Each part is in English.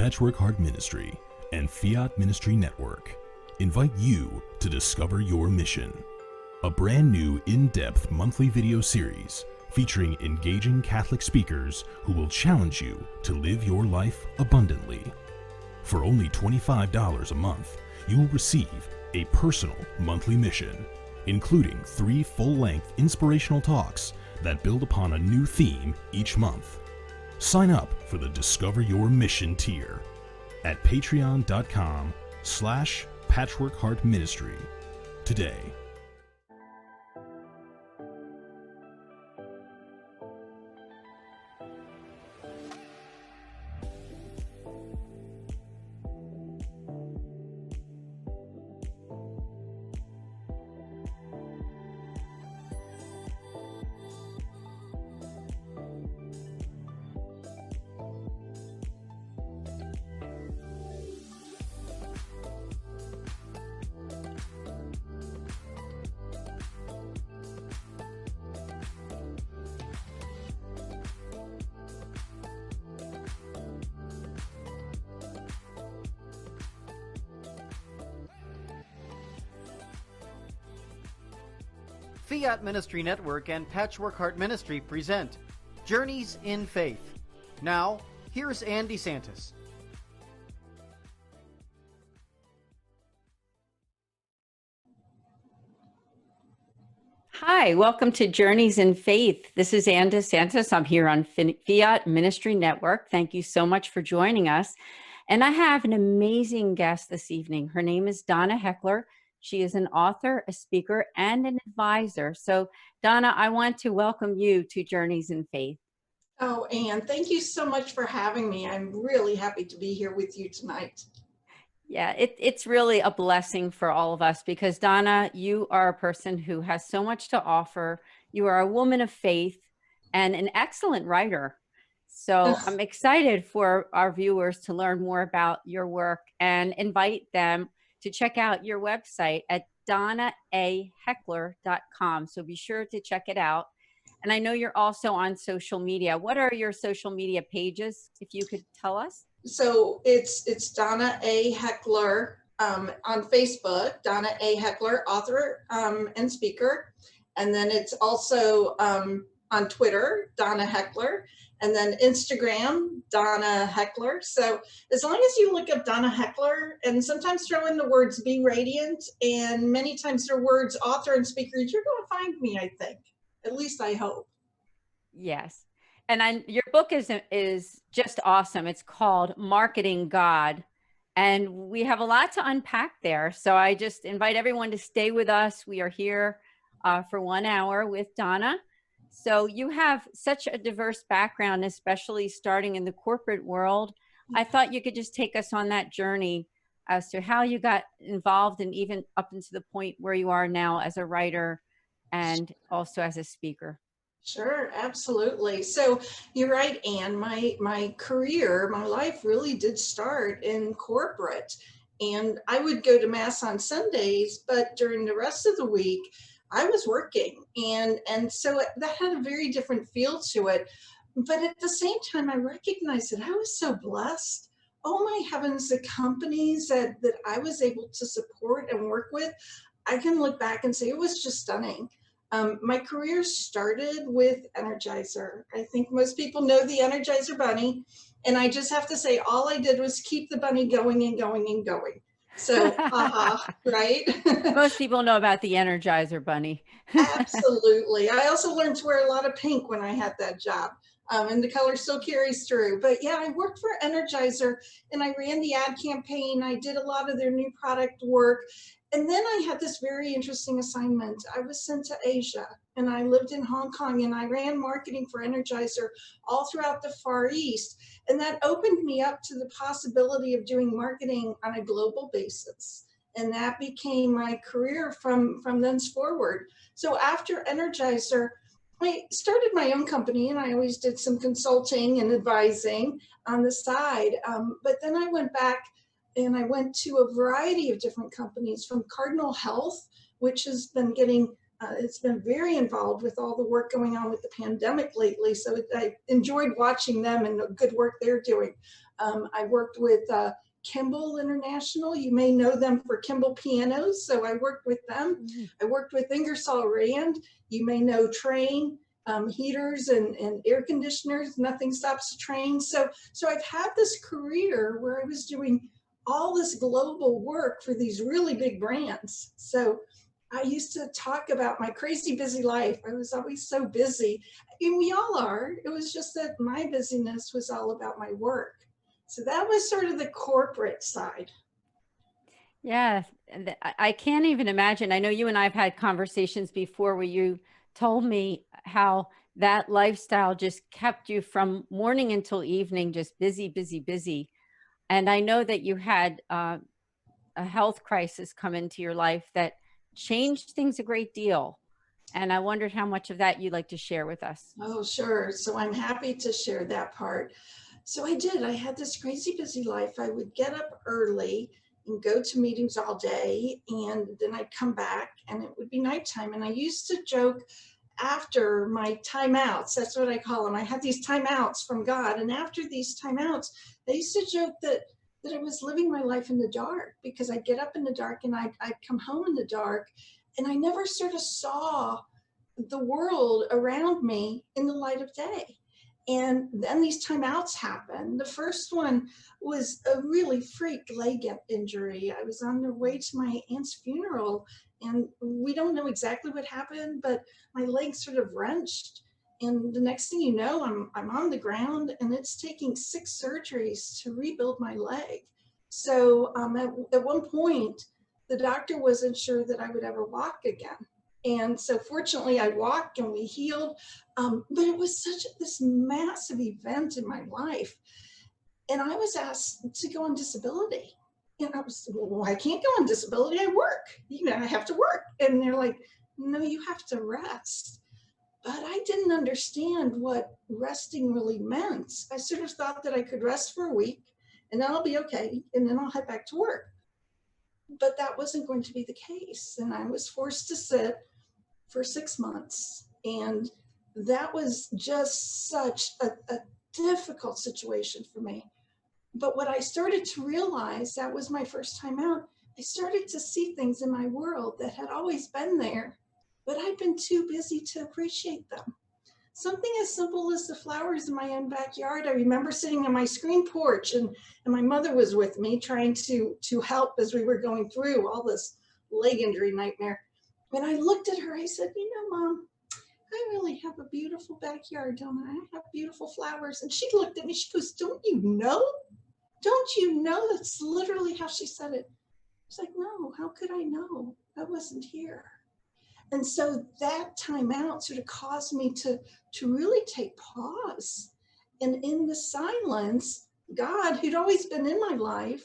Patchwork Heart Ministry and Fiat Ministry Network invite you to discover your mission, a brand new in-depth monthly video series featuring engaging Catholic speakers who will challenge you to live your life abundantly. For only $25 a month, you will receive a personal monthly mission, including 3 full-length inspirational talks that build upon a new theme each month. Sign up for the Discover Your Mission tier at patreon.com/patchworkheartministry today. Fiat Ministry Network and Patchwork Heart Ministry present Journeys in Faith. Now, here's DeSantis. Hi, welcome to Journeys in Faith. This is DeSantis. I'm here on Fiat Ministry Network. Thank you so much for joining us. And I have an amazing guest this evening. Her name is Donna Heckler. She is an author, a speaker, and an advisor. So, Donna, I want to welcome you to Journeys in Faith. Oh, Anne, thank you so much for having me. I'm really happy to be here with you tonight. Yeah, it's really a blessing for all of us because, Donna, you are a person who has so much to offer. You are a woman of faith and an excellent writer. So I'm excited for our viewers to learn more about your work and invite them to check out your website at DonnaAHeckler.com. So be sure to check it out. And I know you're also on social media. What are your social media pages, if you could tell us? So it's Donna A Heckler on Facebook, Donna A Heckler, author and speaker. And then it's also on Twitter, Donna Heckler. And then Instagram, Donna Heckler. So as long as you look up Donna Heckler and sometimes throw in the words "be radiant" and many times the words author and speaker, you're going to find me, I think. At least I hope. Yes. And your book is just awesome. It's called Marketing God. And we have a lot to unpack there. So I just invite everyone to stay with us. We are here for 1 hour with Donna. So you have such a diverse background, especially starting in the corporate world. I thought you could just take us on that journey as to how you got involved and even up into the point where you are now as a writer and also as a speaker. Sure, absolutely. So you're right, Anne. My career, my life really did start in corporate. And I would go to Mass on Sundays, but during the rest of the week, I was working, and so that had a very different feel to it. But at the same time, I recognized that I was so blessed. Oh my heavens, the companies that I was able to support and work with, I can look back and say it was just stunning. My career started with Energizer. I think most people know the Energizer Bunny, and I just have to say all I did was keep the bunny going and going and going. So, right? Most people know about the Energizer Bunny. Absolutely. I also learned to wear a lot of pink when I had that job, and the color still carries through. But yeah, I worked for Energizer, and I ran the ad campaign. I did a lot of their new product work. And then I had this very interesting assignment. I was sent to Asia, and I lived in Hong Kong, and I ran marketing for Energizer all throughout the Far East. And that opened me up to the possibility of doing marketing on a global basis. And that became my career from thenceforward. So after Energizer, I started my own company, and I always did some consulting and advising on the side. But then I went back and I went to a variety of different companies, from Cardinal Health, which has been getting it's been very involved with all the work going on with the pandemic lately. So I enjoyed watching them and the good work they're doing. I worked with Kimball International. You may know them for Kimball pianos. So I worked with them. I worked with Ingersoll Rand. You may know Train heaters and air conditioners. Nothing stops a train. So I've had this career where I was doing all this global work for these really big brands. So I used to talk about my crazy busy life. I was always so busy, and we all are. It was just that my busyness was all about my work. So that was sort of the corporate side. Yeah, and I can't even imagine. I know you and I have had conversations before where you told me how that lifestyle just kept you from morning until evening, just busy, busy, busy. And I know that you had a health crisis come into your life that changed things a great deal. And I wondered how much of that you'd like to share with us. Oh, sure. So I'm happy to share that part. So I did. I had this crazy busy life. I would get up early and go to meetings all day, and then I'd come back and it would be nighttime. And I used to joke after my timeouts, that's what I call them. I had these timeouts from God. And after these timeouts, I used to joke that I was living my life in the dark, because I'd get up in the dark and I'd come home in the dark, and I never sort of saw the world around me in the light of day. And then these timeouts happened. The first one was a really freak leg injury. I was on the way to my aunt's funeral, and we don't know exactly what happened, but my leg sort of wrenched. And the next thing you know, I'm on the ground, and it's taking 6 surgeries to rebuild my leg. So at one point, the doctor wasn't sure that I would ever walk again. And so fortunately I walked and we healed, but it was this massive event in my life. And I was asked to go on disability. And I was, well, I can't go on disability, I work, I have to work. And they're like, no, you have to rest. But I didn't understand what resting really meant. I sort of thought that I could rest for a week and then I'll be okay, and then I'll head back to work. But that wasn't going to be the case. And I was forced to sit for 6 months. And that was just such a difficult situation for me. But what I started to realize, that was my first time out, I started to see things in my world that had always been there, but I'd been too busy to appreciate them. Something as simple as the flowers in my own backyard. I remember sitting on my screen porch, and my mother was with me trying to help as we were going through all this leg injury nightmare. When I looked at her, I said, Mom, I really have a beautiful backyard, don't I? I have beautiful flowers. And she looked at me, she goes, don't you know? Don't you know? That's literally how she said it. I was like, no, how could I know? I wasn't here. And so that time out sort of caused me to really take pause. And in the silence, God, who'd always been in my life,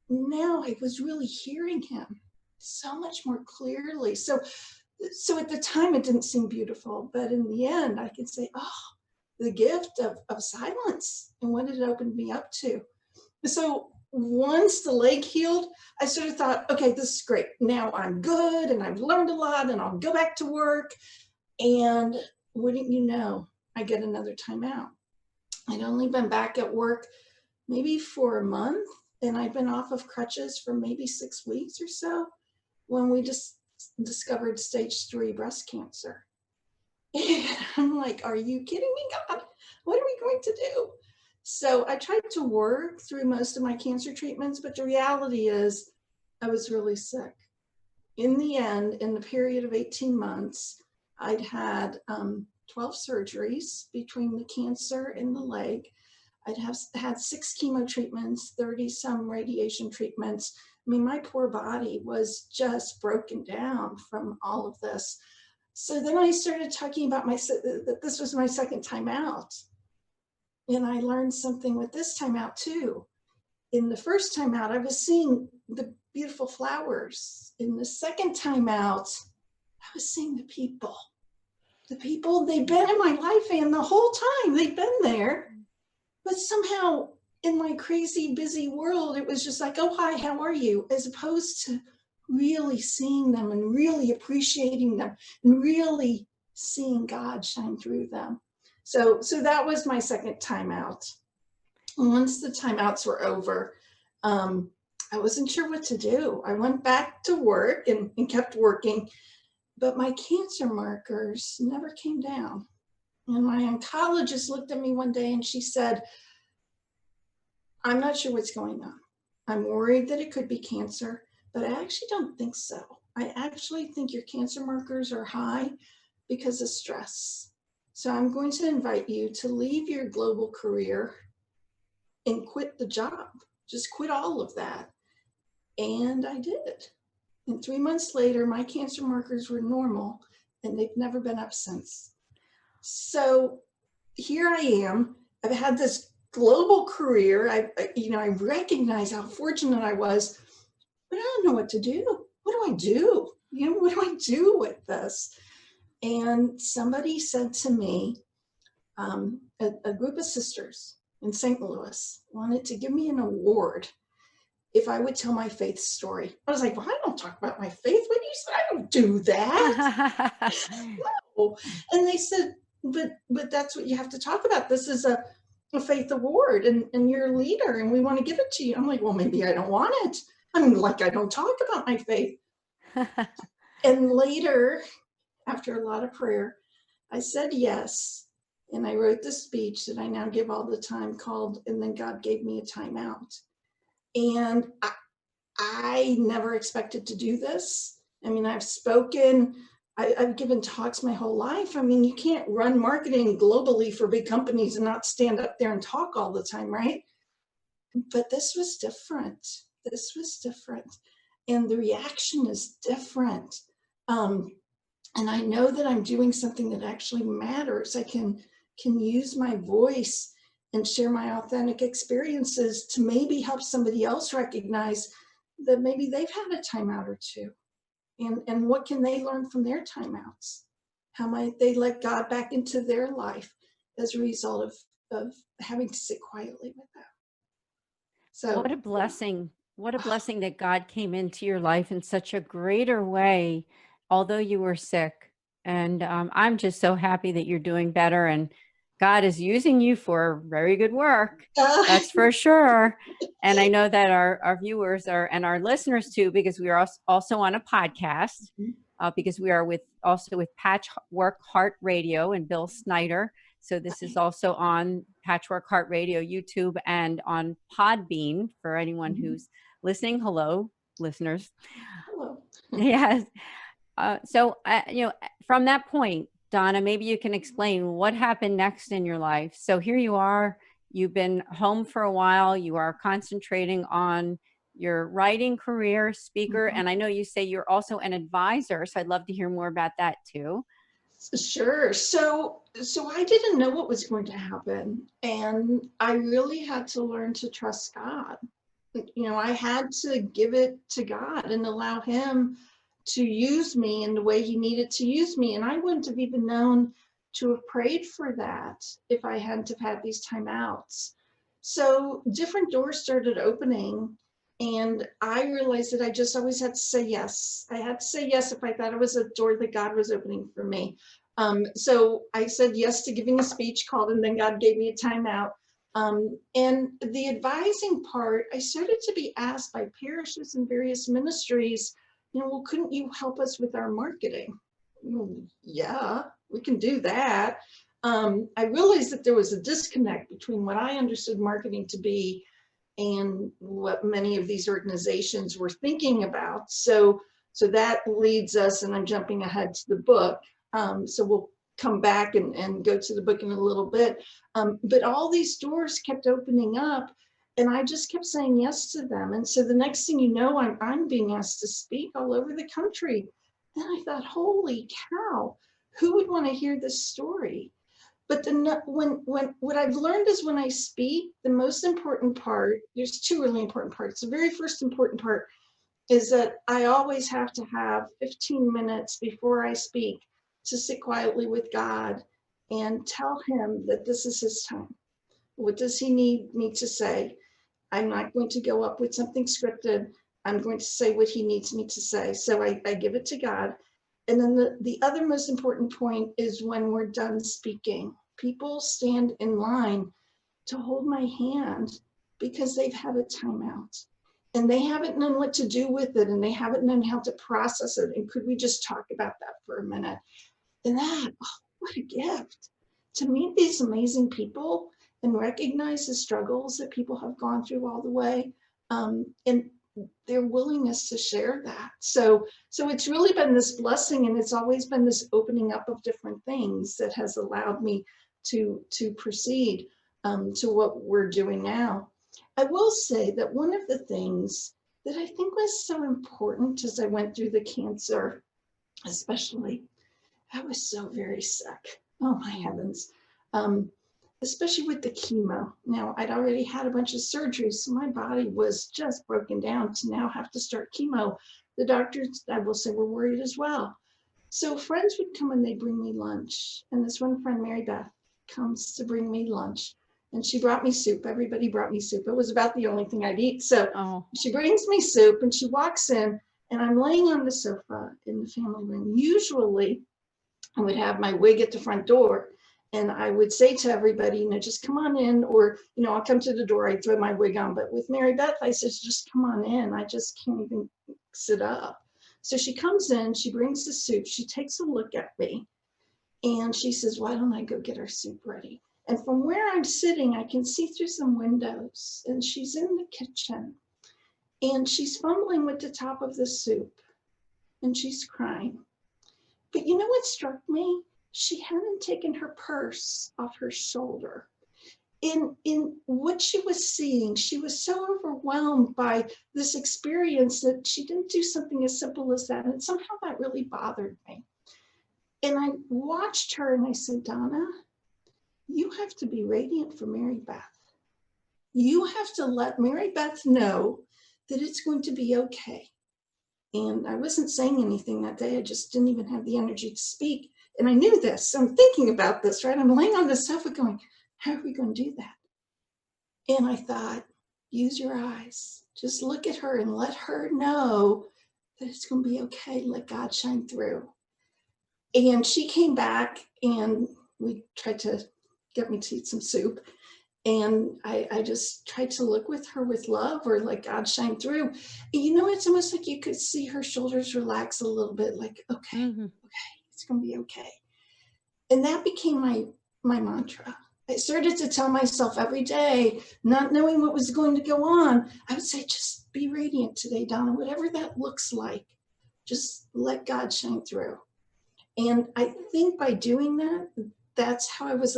now I was really hearing him so much more clearly. So at the time it didn't seem beautiful, but in the end I could say, oh, the gift of silence and what it opened me up to. So once the leg healed, I sort of thought, okay, this is great. Now I'm good and I've learned a lot and I'll go back to work. And wouldn't you know, I get another time out. I'd only been back at work maybe for a month, and I'd been off of crutches for maybe 6 weeks or so when we just discovered stage 3 breast cancer. And I'm like, are you kidding me, God? What are we going to do? So I tried to work through most of my cancer treatments, but the reality is I was really sick. In the end, in the period of 18 months, I'd had 12 surgeries between the cancer and the leg. I'd had 6 chemo treatments, 30 some radiation treatments. I mean, my poor body was just broken down from all of this. So then I started talking about that this was my second time out. And I learned something with this time out too. In the first time out, I was seeing the beautiful flowers. In the second time out, I was seeing the people. The people, they've been in my life, and the whole time they've been there. But somehow in my crazy, busy world, it was just like, oh, hi, how are you? As opposed to, really seeing them and really appreciating them and really seeing God shine through them. So that was my second time out. And once the timeouts were over, I wasn't sure what to do. I went back to work and kept working, but my cancer markers never came down. And my oncologist looked at me one day and she said, I'm not sure what's going on. I'm worried that it could be cancer, but I actually don't think so. I actually think your cancer markers are high because of stress. So I'm going to invite you to leave your global career and quit the job. Just quit all of that. And I did. And 3 months later, my cancer markers were normal and they've never been up since. So here I am. I've had this global career. I recognize how fortunate I was, but I don't know what to do. What do I do? What do I do with this? And somebody said to me, a group of sisters in St. Louis wanted to give me an award if I would tell my faith story. I was like, well, I don't talk about my faith. What do you say? I don't do that. No. And they said, but that's what you have to talk about. This is a faith award and you're a leader and we want to give it to you. I'm like, well, maybe I don't want it. I'm like, I don't talk about my faith. And later, after a lot of prayer, I said yes. And I wrote this speech that I now give all the time called, And Then God Gave Me a Timeout. And I never expected to do this. I mean, I've spoken, I've given talks my whole life. I mean, you can't run marketing globally for big companies and not stand up there and talk all the time, right? But this was different. This was different. And the reaction is different. And I know that I'm doing something that actually matters. I can use my voice and share my authentic experiences to maybe help somebody else recognize that maybe they've had a timeout or two. And what can they learn from their timeouts? How might they let God back into their life as a result of having to sit quietly with them? So what a blessing. What a blessing that God came into your life in such a greater way, although you were sick. And I'm just so happy that you're doing better and God is using you for very good work. That's for sure. And I know that our viewers and our listeners too, because we are also on a podcast, because we are also with Patchwork Heart Radio and Bill Snyder. So this is also on Patchwork Heart Radio, YouTube, and on Podbean for anyone who's listening. Hello, listeners. hello. Yes. So, from that point, Donna, maybe you can explain what happened next in your life. So here you are, you've been home for a while, you are concentrating on your writing career, speaker, and I know you say you're also an advisor, so I'd love to hear more about that too. Sure. So I didn't know what was going to happen, and I really had to learn to trust God. I had to give it to God and allow him to use me in the way he needed to use me. And I wouldn't have even known to have prayed for that if I hadn't have had these timeouts. So different doors started opening, and I realized that I just always had to say yes. I had to say yes if I thought it was a door that God was opening for me. So I said yes to giving a speech called And Then God Gave Me a Timeout. And the advising part, I started to be asked by parishes and various ministries, well, couldn't you help us with our marketing? Well, yeah, we can do that. I realized that there was a disconnect between what I understood marketing to be and what many of these organizations were thinking about. So that leads us, and I'm jumping ahead to the book. So we'll come back and go to the book in a little bit. But all these doors kept opening up, and I just kept saying yes to them. And so the next thing you know, I'm being asked to speak all over the country. And I thought, holy cow, who would want to hear this story? But when what I've learned is when I speak, the most important part, there's two really important parts. The very first important part is that I always have to have 15 minutes before I speak to sit quietly with God and tell him that this is his time. What does he need me to say? I'm not going to go up with something scripted. I'm going to say what he needs me to say. So I give it to God. And then the other most important point is when we're done speaking, people stand in line to hold my hand because they've had a timeout and they haven't known what to do with it, and they haven't known how to process it. And could we just talk about that for a minute? And that, oh, what a gift to meet these amazing people and recognize the struggles that people have gone through all the way, and their willingness to share that. So it's really been this blessing, and it's always been this opening up of different things that has allowed me to proceed to what we're doing now. I will say that one of the things that I think was so important as I went through the cancer, especially, I was so very sick. Oh my heavens. Especially with the chemo. Now, I'd already had a bunch of surgeries, so my body was just broken down to now have to start chemo. The doctors, I will say, were worried as well. So friends would come and they'd bring me lunch. And this one friend, Mary Beth, comes to bring me lunch. And she brought me soup. Everybody brought me soup. It was about the only thing I'd eat. So she brings me soup and she walks in, and I'm laying on the sofa in the family room. Usually, I would have my wig at the front door, and I would say to everybody, just come on in, or, I'll come to the door, I'd throw my wig on. But with Mary Beth, I said, just come on in. I just can't even sit up. So she comes in, she brings the soup, she takes a look at me, and she says, why don't I go get our soup ready? And from where I'm sitting, I can see through some windows, and she's in the kitchen, and she's fumbling with the top of the soup, and she's crying. But you know what struck me? She hadn't taken her purse off her shoulder. In what she was seeing, she was so overwhelmed by this experience that she didn't do something as simple as that. And somehow that really bothered me. And I watched her and I said, Donna, you have to be radiant for Mary Beth. You have to let Mary Beth know that it's going to be okay. And I wasn't saying anything that day. I just didn't even have the energy to speak. And I knew this. I'm thinking about this, right? I'm laying on the sofa going, how are we going to do that? And I thought, use your eyes. Just look at her and let her know that it's going to be okay. Let God shine through. And she came back and we tried to get me to eat some soup. And I just tried to look with her with love, or let God shine through. And it's almost like you could see her shoulders relax a little bit, like, okay, okay, it's going to be okay. And that became my mantra. I started to tell myself every day, not knowing what was going to go on, I would say, just be radiant today, Donna, whatever that looks like, just let God shine through. And I think by doing that, that's how I was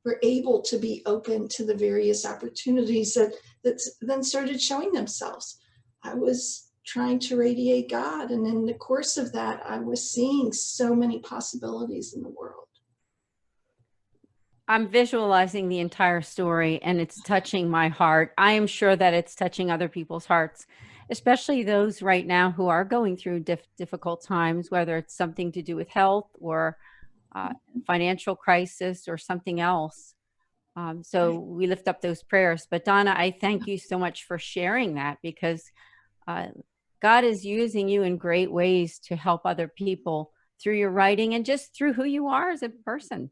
were able to be open to the various opportunities that then started showing themselves. I was trying to radiate God, and in the course of that, I was seeing so many possibilities in the world. I'm visualizing the entire story, and it's touching my heart. I am sure that it's touching other people's hearts, especially those right now who are going through difficult times, whether it's something to do with health or financial crisis or something else. So we lift up those prayers. But Donna, I thank you so much for sharing that, because God is using you in great ways to help other people through your writing and just through who you are as a person.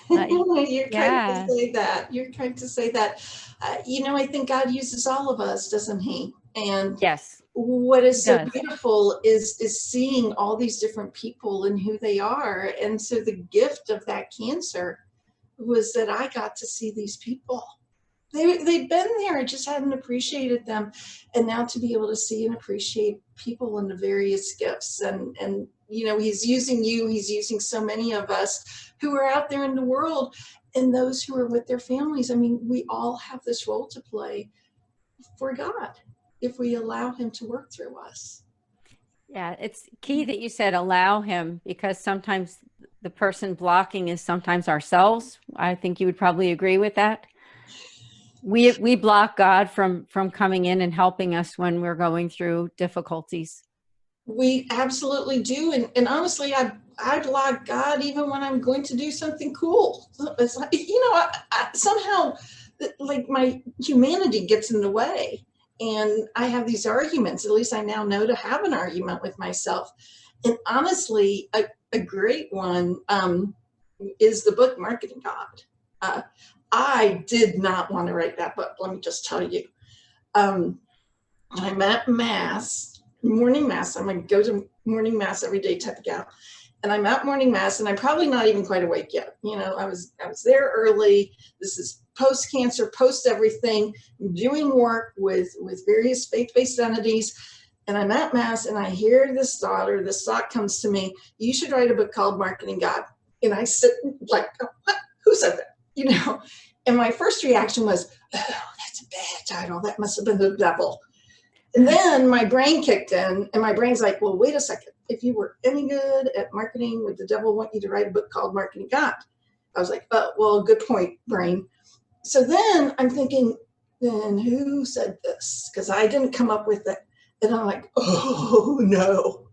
You're trying to say that. You're trying to say that. I think God uses all of us, doesn't he? And yes, what is so beautiful is seeing all these different people and who they are. And so the gift of that cancer was that I got to see these people. They'd been there, I just hadn't appreciated them. And now to be able to see and appreciate people and the various gifts. And he's using you, he's using so many of us who are out there in the world, and those who are with their families. I mean, we all have this role to play for God if we allow him to work through us. Yeah, it's key that you said allow him, because sometimes the person blocking is sometimes ourselves. I think you would probably agree with that. We block God from coming in and helping us when we're going through difficulties. We absolutely do. And honestly, I block God even when I'm going to do something cool. It's like, I somehow, like, my humanity gets in the way. And I have these arguments. At least I now know to have an argument with myself. And honestly, a great one is the book Marketing God. I did not want to write that book. Let me just tell you. I'm at mass, morning mass. I'm going to go to morning mass every day type of gal. And I'm at morning mass, and I'm probably not even quite awake yet. You know, I was there early. This is post-cancer, post-everything. I'm doing work with various faith-based entities. And I'm at mass, and I hear this thought comes to me. You should write a book called Marketing God. And I sit like, what? Who said that? You know, and my first reaction was, oh, that's a bad title. That must have been the devil. And then my brain kicked in, and my brain's like, well, wait a second. If you were any good at marketing, would the devil want you to write a book called Marketing God? I was like, oh, well, good point, brain. So then I'm thinking, then who said this? Because I didn't come up with it. And I'm like, oh, no.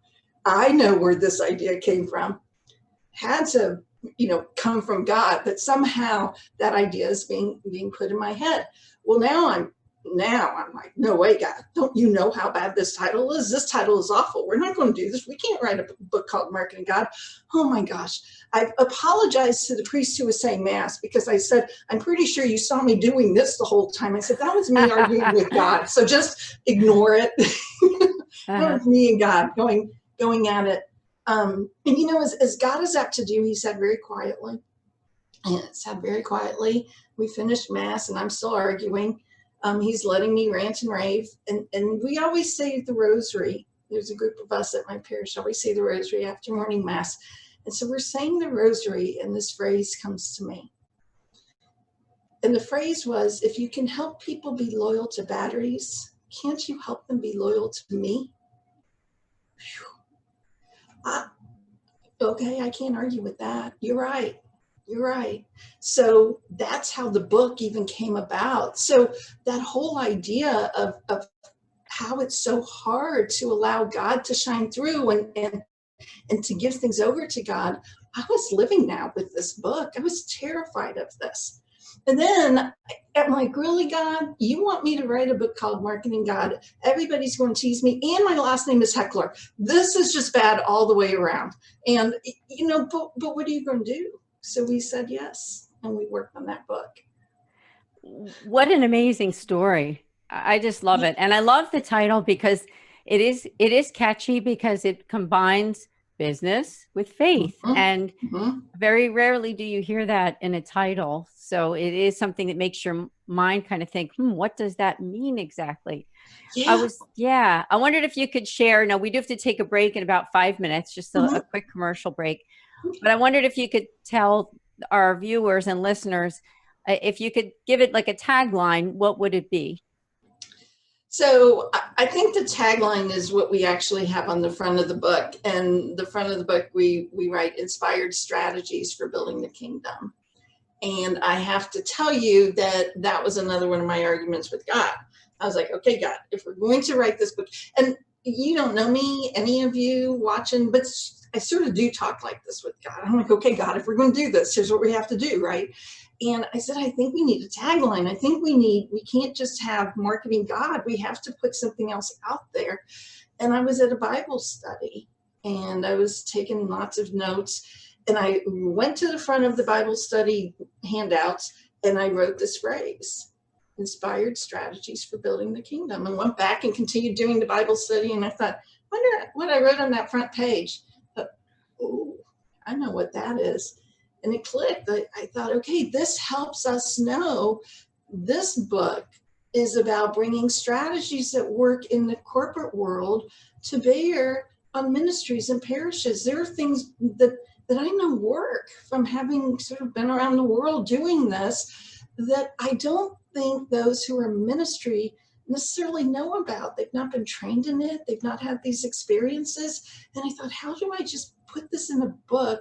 I know where this idea came from. Had to, come from God, but somehow that idea is being put in my head. Well, now I'm like, no way, God, don't you know how bad this title is? This title is awful. We're not going to do this. We can't write a book called Marketing God. Oh my gosh. I apologized to the priest who was saying mass because I said, I'm pretty sure you saw me doing this the whole time. I said, that was me arguing with God. So just ignore it. That was me and God going at it. And as God is apt to do, he said very quietly, we finished mass and I'm still arguing. He's letting me rant and rave. And we always say the rosary. There's a group of us at my parish, always say the rosary after morning mass. And so we're saying the rosary, and this phrase comes to me. And the phrase was, if you can help people be loyal to batteries, can't you help them be loyal to me? Okay, I can't argue with that. You're right. So that's how the book even came about. So that whole idea of how it's so hard to allow God to shine through and to give things over to God, I was living now with this book. I was terrified of this. And then I'm like, really, God, you want me to write a book called Marketing God? Everybody's going to tease me. And my last name is Heckler. This is just bad all the way around. And, but what are you going to do? So we said yes, and we worked on that book. What an amazing story. I just love it. And I love the title because it is catchy because it combines business with faith. Mm-hmm. And very rarely do you hear that in a title. So it is something that makes your mind kind of think, what does that mean exactly? Yeah. I wondered if you could share. Now, we do have to take a break in about 5 minutes, just a quick commercial break. But I wondered if you could tell our viewers and listeners, if you could give it like a tagline, what would it be? So I think the tagline is what we actually have on the front of the book. And the front of the book, we write inspired strategies for building the kingdom. And I have to tell you that was another one of my arguments with God. I was like, okay, God, if we're going to write this book, and you don't know me, any of you watching, but I sort of do talk like this with God. I'm like, okay, God, if we're going to do this, here's what we have to do, right? And I said, I think we need a tagline. I think we can't just have Marketing God. We have to put something else out there. And I was at a Bible study and I was taking lots of notes. And I went to the front of the Bible study handouts and I wrote this phrase, inspired strategies for building the kingdom, and went back and continued doing the Bible study. And I thought, wonder what I wrote on that front page. But, oh, I know what that is. And it clicked. I thought, okay, this helps us know this book is about bringing strategies that work in the corporate world to bear on ministries and parishes. There are things that I know work from having sort of been around the world doing this that I don't think those who are in ministry necessarily know about. They've not been trained in it. They've not had these experiences. And I thought, how do I just put this in a book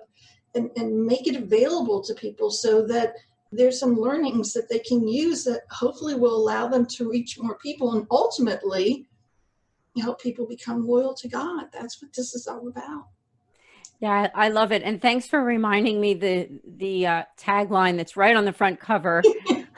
and make it available to people so that there's some learnings that they can use that hopefully will allow them to reach more people and ultimately help people become loyal to God. That's what this is all about. Yeah, I love it. And thanks for reminding me the tagline that's right on the front cover.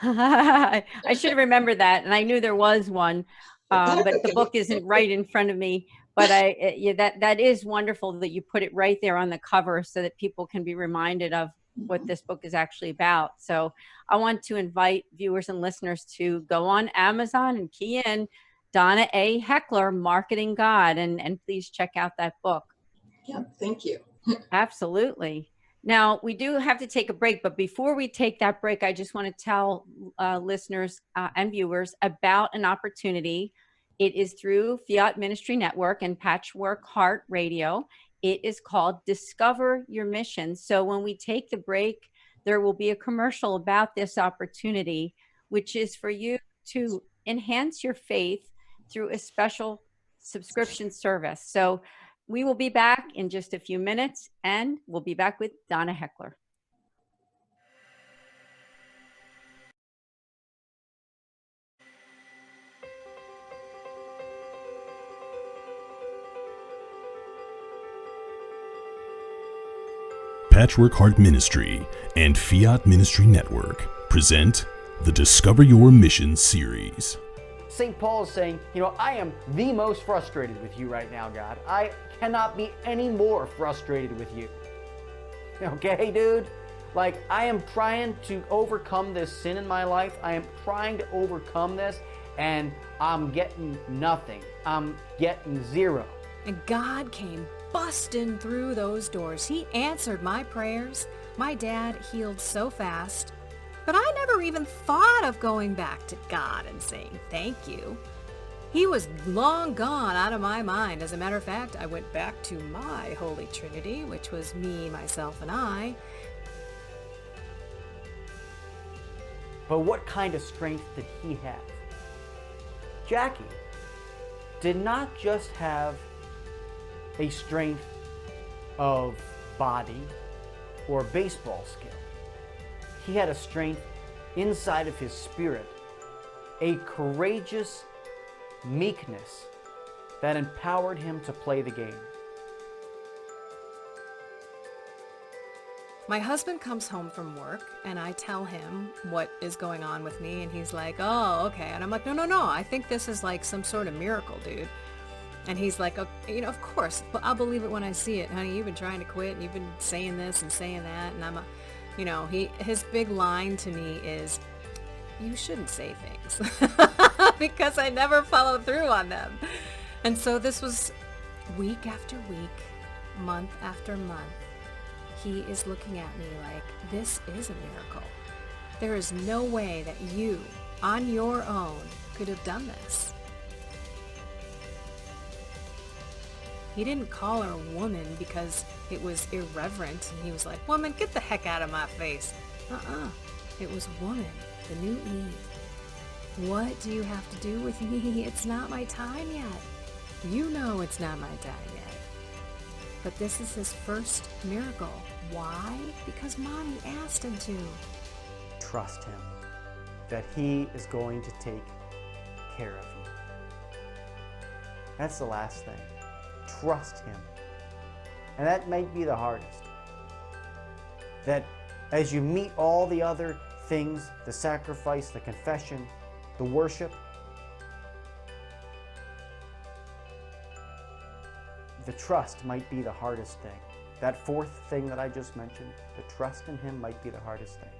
I should have remembered that. And I knew there was one. but the book isn't right in front of me. But that is wonderful that you put it right there on the cover so that people can be reminded of what this book is actually about. So I want to invite viewers and listeners to go on Amazon and key in Donna A Heckler, Marketing God, and please check out that book. Yeah, thank you. Absolutely. Now, we do have to take a break, but before we take that break, I just want to tell listeners and viewers about an opportunity. It is through Fiat Ministry Network and Patchwork Heart Radio. It is called Discover Your Mission. So when we take the break, there will be a commercial about this opportunity, which is for you to enhance your faith through a special subscription service. So we will be back in just a few minutes, and we'll be back with Donna Heckler. Patchwork Heart Ministry and Fiat Ministry Network present the Discover Your Mission series. St. Paul is saying, I am the most frustrated with you right now, God. I cannot be any more frustrated with you. Okay, dude? Like, I am trying to overcome this sin in my life. I am trying to overcome this, and I'm getting nothing. I'm getting zero. And God came busting through those doors. He answered my prayers. My dad healed so fast. But I never even thought of going back to God and saying thank you. He was long gone out of my mind. As a matter of fact, I went back to my Holy Trinity, which was me, myself, and I. But what kind of strength did he have? Jackie did not just have a strength of body or baseball skill. He had a strength inside of his spirit, a courageous meekness that empowered him to play the game. My husband comes home from work, and I tell him what is going on with me, and he's like, oh, okay. And I'm like, no, I think this is like some sort of miracle, dude. And he's like, oh, of course, but I'll believe it when I see it. Honey, you've been trying to quit, and you've been saying this and saying that, and his big line to me is, you shouldn't say things, because I never follow through on them. And so this was week after week, month after month. He is looking at me like, this is a miracle. There is no way that you, on your own, could have done this. He didn't call her a woman because it was irreverent, and he was like, woman, get the heck out of my face. It was woman, the new Eve. What do you have to do with me? It's not my time yet. You know it's not my time yet. But this is his first miracle. Why? Because Mommy asked him to. Trust him that he is going to take care of you. That's the last thing. Trust him. And that might be the hardest. That as you meet all the other things, the sacrifice, the confession, the worship, the trust might be the hardest thing. That fourth thing that I just mentioned, the trust in him might be the hardest thing.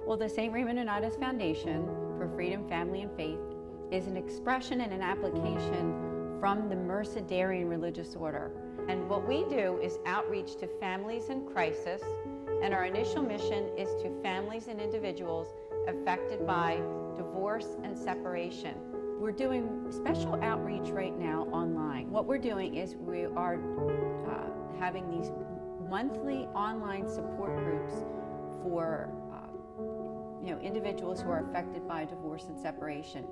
Well, the St. Raymond Donnas Foundation for Freedom, Family, and Faith is an expression and an application from the Mercedarian religious order. And what we do is outreach to families in crisis, and our initial mission is to families and individuals affected by divorce and separation. We're doing special outreach right now online. What we're doing is we are having these monthly online support groups for individuals who are affected by divorce and separation.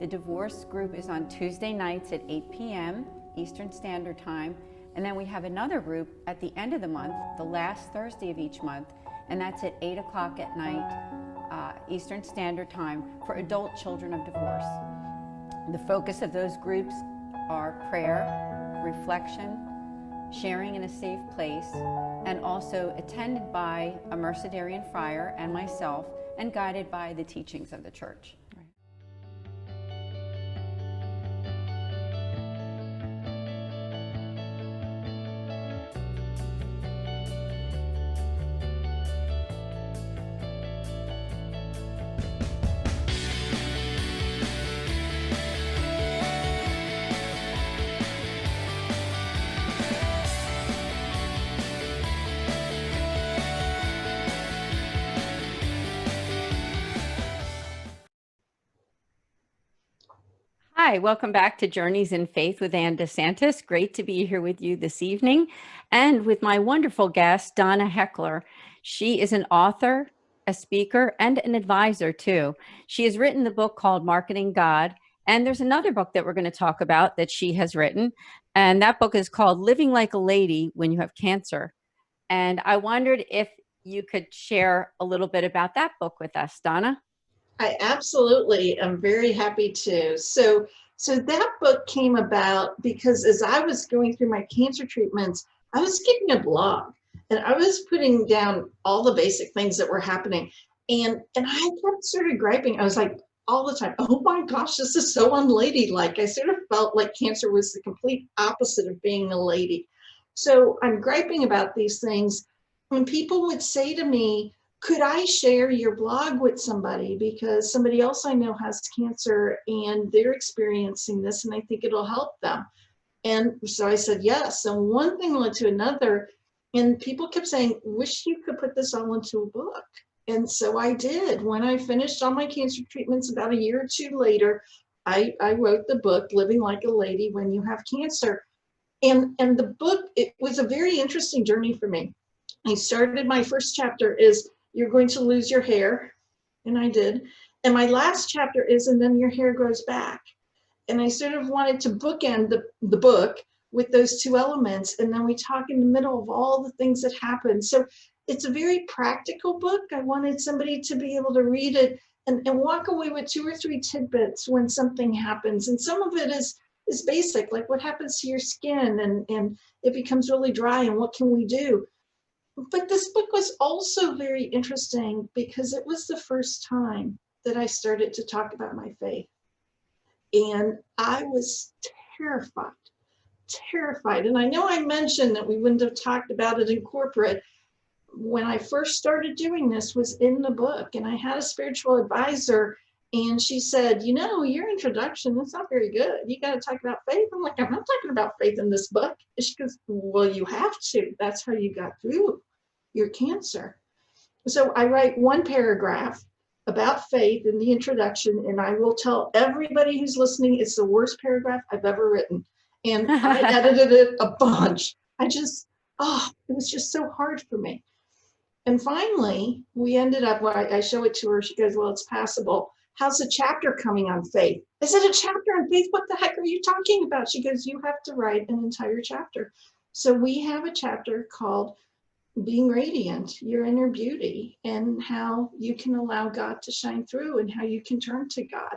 The divorce group is on Tuesday nights at 8 p.m. Eastern Standard Time. And then we have another group at the end of the month, the last Thursday of each month, and that's at 8 o'clock at night, Eastern Standard Time, for adult children of divorce. The focus of those groups are prayer, reflection, sharing in a safe place, and also attended by a Mercedarian friar and myself, and guided by the teachings of the church. Hi, welcome back to Journeys in Faith with Ann DeSantis. Great to be here with you this evening and with my wonderful guest, Donna Heckler. She is an author, a speaker, and an advisor too. She has written the book called Marketing God, and there's another book that we're going to talk about that she has written, and that book is called Living Like a Lady When You Have Cancer. And I wondered if you could share a little bit about that book with us, Donna. I absolutely am very happy to. So that book came about because as I was going through my cancer treatments, I was keeping a blog and I was putting down all the basic things that were happening. And I kept sort of griping. I was like all the time, oh my gosh, this is so unladylike. I sort of felt like cancer was the complete opposite of being a lady. So I'm griping about these things. When people would say to me, could I share your blog with somebody because somebody else I know has cancer and they're experiencing this and I think it'll help them. And so I said, yes. And one thing led to another. And people kept saying, wish you could put this all into a book. And so I did. When I finished all my cancer treatments about a year or two later, I wrote the book, Living Like a Lady When You Have Cancer. And the book, it was a very interesting journey for me. I started, my first chapter is, you're going to lose your hair. And I did. And my last chapter is, and then your hair grows back. And I sort of wanted to bookend the book with those two elements. And then we talk in the middle of all the things that happen. So it's a very practical book. I wanted somebody to be able to read it and walk away with 2 or 3 tidbits when something happens. And some of it is basic, like what happens to your skin and it becomes really dry and what can we do? But this book was also very interesting because it was the first time that I started to talk about my faith. And I was terrified. And I know I mentioned that we wouldn't have talked about it in corporate. When I first started doing this was in the book. And I had a spiritual advisor and she said, you know, your introduction, that's not very good. You got to talk about faith. I'm like, I'm not talking about faith in this book. And she goes, well, you have to. That's how you got through your cancer. So I write one paragraph about faith in the introduction, and I will tell everybody who's listening, it's the worst paragraph I've ever written. And I edited it a bunch. It was just so hard for me. And finally, we ended up, I show it to her, she goes, well, it's passable. How's the chapter coming on faith? I said, a chapter on faith? What the heck are you talking about? She goes, you have to write an entire chapter. So we have a chapter called Being Radiant, Your Inner Beauty, and how you can allow God to shine through and how you can turn to God.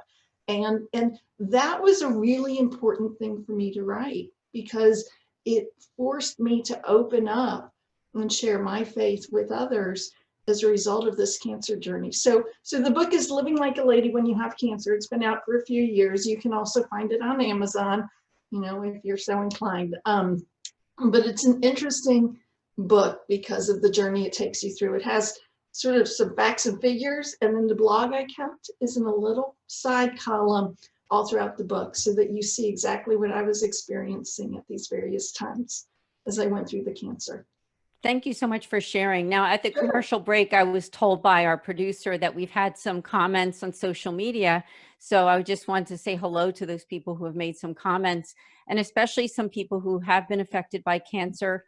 And that was a really important thing for me to write because it forced me to open up and share my faith with others as a result of this cancer journey. So the book is Living Like a Lady When You Have Cancer. It's been out for a few years. You can also find it on Amazon, you know, if you're so inclined. But it's an interesting book because of the journey it takes you through. It has sort of some facts and figures, and then the blog I kept is in a little side column all throughout the book so that you see exactly what I was experiencing at these various times as I went through the cancer. Thank you so much for sharing. Now, at the commercial break, I was told by our producer that we've had some comments on social media. So I just want to say hello to those people who have made some comments, and especially some people who have been affected by cancer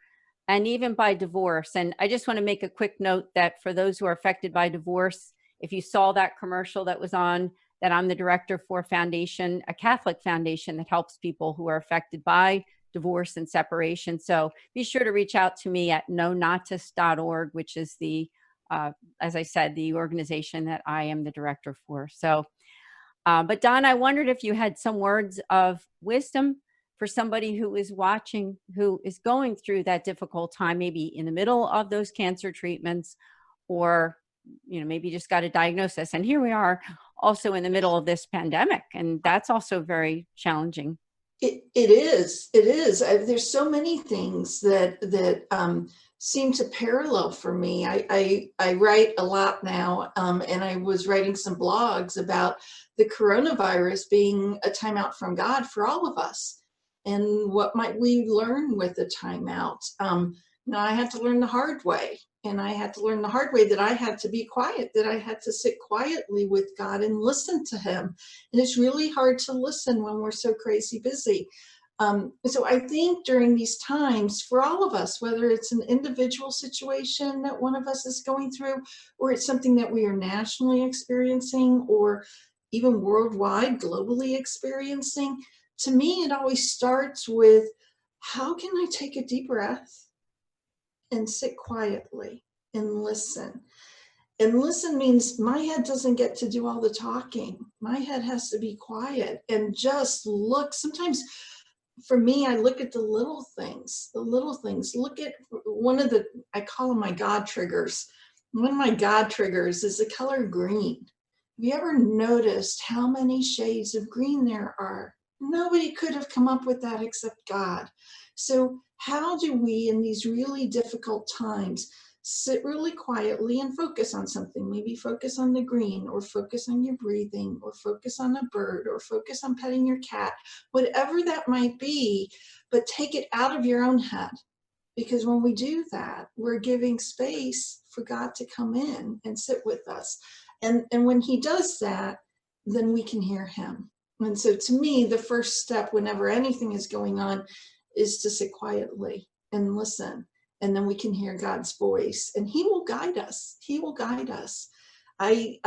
and even by divorce. And I just want to make a quick note that for those who are affected by divorce, if you saw that commercial that was on, that I'm the director for a foundation, a Catholic foundation that helps people who are affected by divorce and separation. So be sure to reach out to me at nonatus.org, which is the, as I said, the organization that I am the director for. So, but Donna, I wondered if you had some words of wisdom for somebody who is watching, who is going through that difficult time, maybe in the middle of those cancer treatments, or, maybe just got a diagnosis. And here we are also in the middle of this pandemic, and that's also very challenging. It is. There's so many things that seem to parallel for me. I write a lot now, and I was writing some blogs about the coronavirus being a timeout from God for all of us. And what might we learn with the timeout? I had to learn the hard way. And I had to learn the hard way that I had to be quiet, that I had to sit quietly with God and listen to him. And it's really hard to listen when we're so crazy busy. So I think during these times, for all of us, whether it's an individual situation that one of us is going through, or it's something that we are nationally experiencing, or even worldwide, globally experiencing, to me, it always starts with, how can I take a deep breath and sit quietly and listen? And listen means my head doesn't get to do all the talking. My head has to be quiet and just look. Sometimes for me, I look at the little things. Look at one of the, I call them my God triggers. One of my God triggers is the color green. Have you ever noticed how many shades of green there are? Nobody could have come up with that except God. So how do we, in these really difficult times, sit really quietly and focus on something? Maybe focus on the green, or focus on your breathing, or focus on a bird, or focus on petting your cat, whatever that might be, but take it out of your own head. Because when we do that, we're giving space for God to come in and sit with us. And when he does that, then we can hear him. And so to me, the first step whenever anything is going on is to sit quietly and listen. And then we can hear God's voice, and he will guide us. He will guide us. I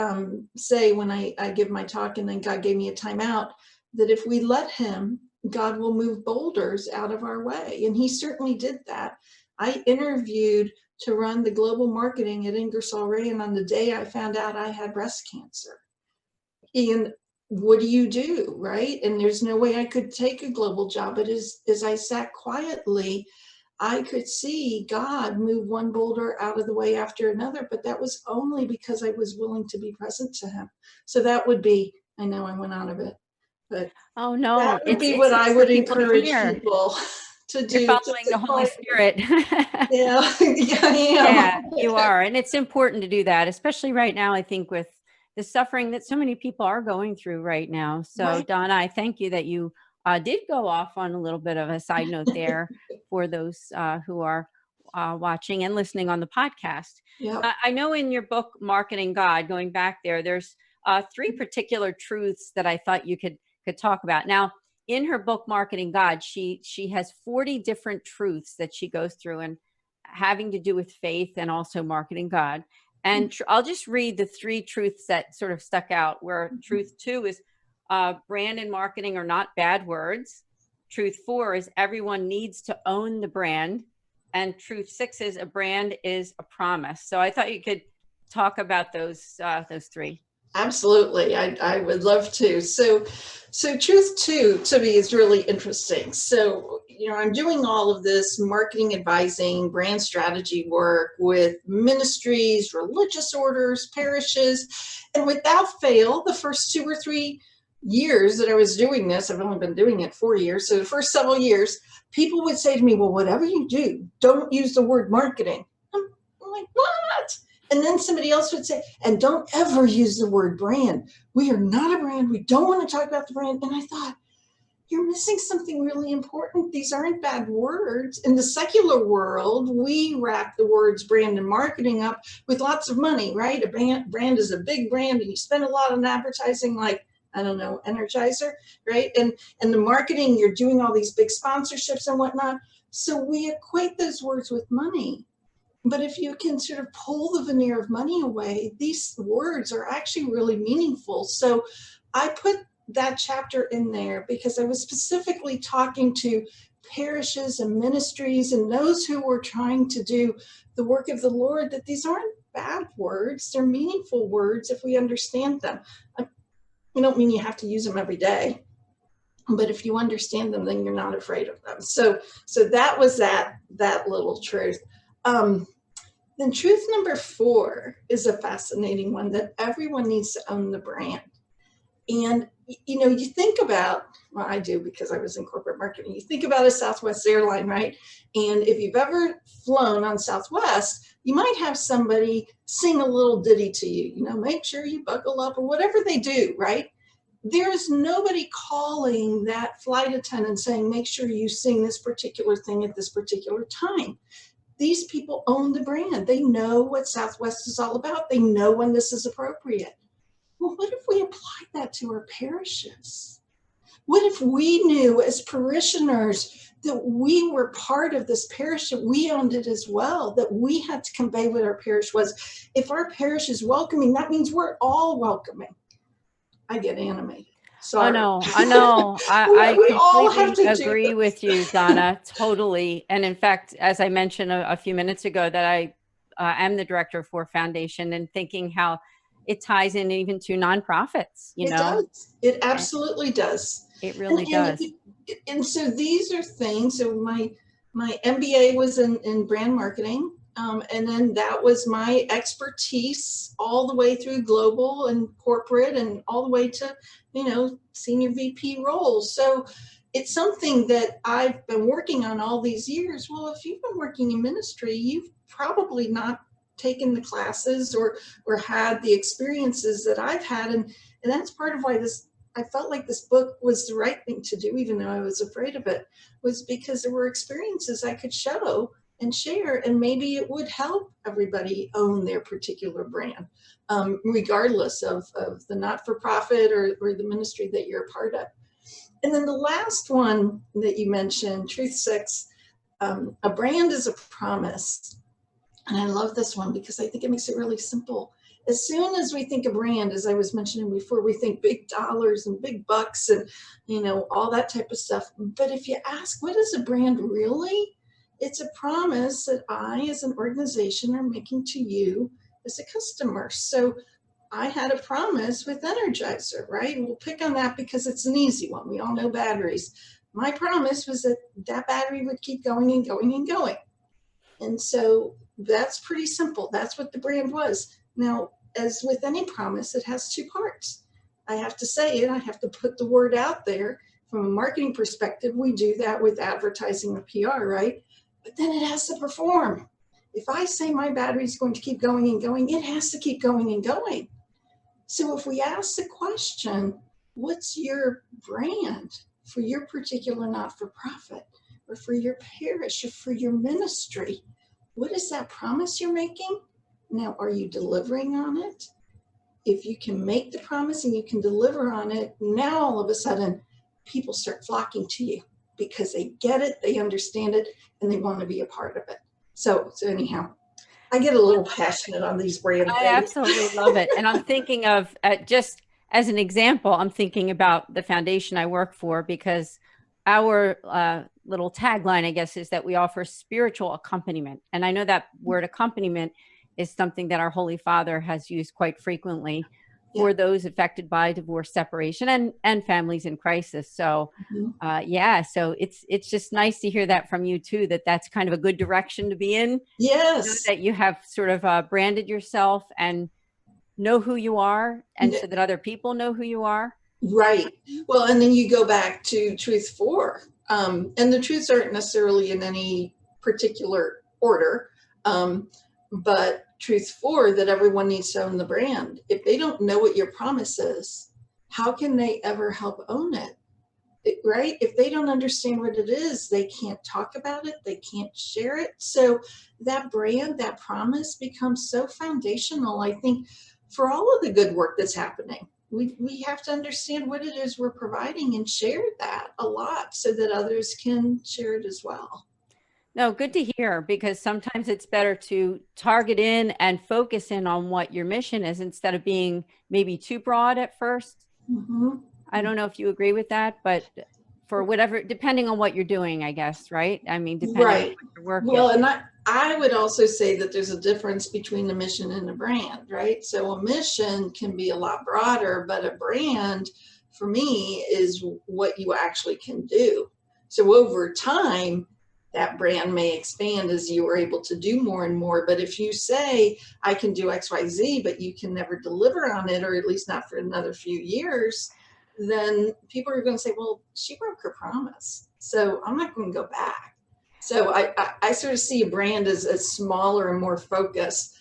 say when I give my talk, and then God gave me a timeout, that if we let him, God will move boulders out of our way. And he certainly did that. I interviewed to run the global marketing at Ingersoll Rand on the day I found out I had breast cancer. And what do you do, right? And there's no way I could take a global job. But as I sat quietly, I could see God move one boulder out of the way after another, but that was only because I was willing to be present to him. So that would be, I know I went on a bit, but oh no, that would be what I would encourage people to do. You're following the Holy Spirit. Yeah, yeah, I am. Yeah, you are. And it's important to do that, especially right now, I think, with the suffering that so many people are going through right now. So Right. Donna, I thank you that you did go off on a little bit of a side note there for those who are watching and listening on the podcast. Yeah. I know in your book, Marketing God, going back there, there's 3 particular truths that I thought you could talk about. Now, in her book, Marketing God, she has 40 different truths that she goes through, and having to do with faith and also marketing God. And I'll just read the 3 truths that sort of stuck out, where truth 2 is brand and marketing are not bad words. Truth 4 is everyone needs to own the brand. And truth 6 is a brand is a promise. So I thought you could talk about those 3. Absolutely. I would love to. So truth 2 to me is really interesting. So, I'm doing all of this marketing advising, brand strategy work with ministries, religious orders, parishes, and without fail, the first 2 or 3 years that I was doing this, I've only been doing it 4 years. So the first several years, people would say to me, well, whatever you do, don't use the word marketing. I'm like, what? And then somebody else would say, and don't ever use the word brand. We are not a brand. We don't want to talk about the brand. And I thought, you're missing something really important. These aren't bad words. In the secular world, we wrap the words brand and marketing up with lots of money, right? A brand is a big brand, and you spend a lot on advertising, like, I don't know, Energizer, right? And the marketing, you're doing all these big sponsorships and whatnot. So we equate those words with money. But if you can sort of pull the veneer of money away, these words are actually really meaningful. So I put that chapter in there because I was specifically talking to parishes and ministries and those who were trying to do the work of the Lord, that these aren't bad words. They're meaningful words if we understand them. I don't mean you have to use them every day, but if you understand them, then you're not afraid of them. So that was that little truth. Then truth number 4 is a fascinating one, that everyone needs to own the brand. And, you think about, well, I do because I was in corporate marketing. You think about a Southwest airline, right? And if you've ever flown on Southwest, you might have somebody sing a little ditty to you, make sure you buckle up or whatever they do, right? There's nobody calling that flight attendant saying, make sure you sing this particular thing at this particular time. These people own the brand. They know what Southwest is all about. They know when this is appropriate. Well, what if we applied that to our parishes? What if we knew as parishioners that we were part of this parish, that we owned it as well, that we had to convey what our parish was? If our parish is welcoming, that means we're all welcoming. I get animated. Sorry. I know. I We all have completely to do agree this. with you, Donna. Totally. And in fact, as I mentioned a few minutes ago, that I am the director for Foundation, and thinking how it ties in even to nonprofits, It does. It absolutely does. It really does. And so these are things. So my MBA was in brand marketing. And then that was my expertise all the way through global and corporate and all the way to, senior VP roles. So it's something that I've been working on all these years. Well, if you've been working in ministry, you've probably not taken the classes or had the experiences that I've had. And that's part of why I felt like this book was the right thing to do, even though I was afraid of it, was because there were experiences I could show and share, and maybe it would help everybody own their particular brand, regardless of the not-for-profit or the ministry that you're a part of. And then the last one that you mentioned, truth 6, a brand is a promise. And I love this one because I think it makes it really simple. As soon as we think of brand, as I was mentioning before, we think big dollars and big bucks and, all that type of stuff. But if you ask, what is a brand really? It's a promise that I, as an organization, are making to you as a customer. So I had a promise with Energizer, right? We'll pick on that because it's an easy one. We all know batteries. My promise was that battery would keep going and going and going. And so that's pretty simple. That's what the brand was. Now, as with any promise, it has 2 parts. I have to say it. I have to put the word out there. From a marketing perspective, we do that with advertising and PR, right? But then it has to perform. If I say my battery is going to keep going and going, it has to keep going and going. So if we ask the question, what's your brand for your particular not-for-profit or for your parish or for your ministry? What is that promise you're making? Now, are you delivering on it? If you can make the promise and you can deliver on it, now all of a sudden, people start flocking to you because they get it, they understand it, and they want to be a part of it. So anyhow, I get a little passionate on these brand things. I absolutely love it. And I'm thinking of, just as an example, I'm thinking about the foundation I work for, because our little tagline, I guess, is that we offer spiritual accompaniment. And I know that word accompaniment is something that our Holy Father has used quite frequently for those affected by divorce, separation, and families in crisis. So, so it's just nice to hear that from you too, that's kind of a good direction to be in. Yes. That you have sort of branded yourself and know who you are, and so that other people know who you are. Right. Well, and then you go back to truth 4, and the truths aren't necessarily in any particular order, but truth 4, that everyone needs to own the brand. If they don't know what your promise is, how can they ever help own it? Right? If they don't understand what it is, they can't talk about it, they can't share it. So that brand, that promise becomes so foundational, I think, for all of the good work that's happening. We have to understand what it is we're providing and share that a lot so that others can share it as well. No, good to hear, because sometimes it's better to target in and focus in on what your mission is instead of being maybe too broad at first. Mm-hmm. I don't know if you agree with that, but for whatever, depending on what you're doing, I guess, right? I mean, depending on Right. what your work Well, is. and I would also say that there's a difference between a mission and a brand, right? So a mission can be a lot broader, but a brand for me is what you actually can do. So over time, that brand may expand as you are able to do more and more. But if you say, I can do XYZ, but you can never deliver on it, or at least not for another few years, then people are going to say, well, she broke her promise, so I'm not going to go back. So I sort of see a brand as smaller and more focused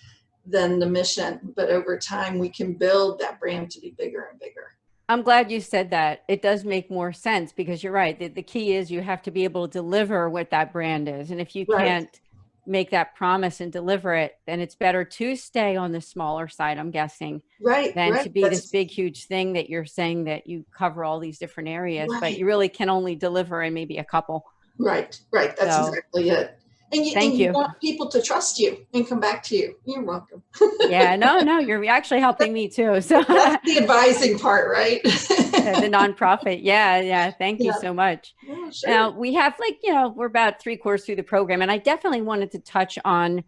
than the mission, but over time we can build that brand to be bigger and bigger. I'm glad you said that. It does make more sense, because you're right. The key is you have to be able to deliver what that brand is. And if you Right. can't make that promise and deliver it, then it's better to stay on the smaller side, I'm guessing, Right, than to right. be this big, huge thing that you're saying that you cover all these different areas, but Right, you really can only deliver in maybe a couple. right. That's So exactly it. And thank you you. want people to trust you and come back to you. You're welcome. Yeah, no, you're actually helping me too. So That's the advising part, right? the nonprofit. Yeah. Thank you Yeah. so much. Yeah, sure. Now we have, like, we're about 3/4 through the program, and I definitely wanted to touch on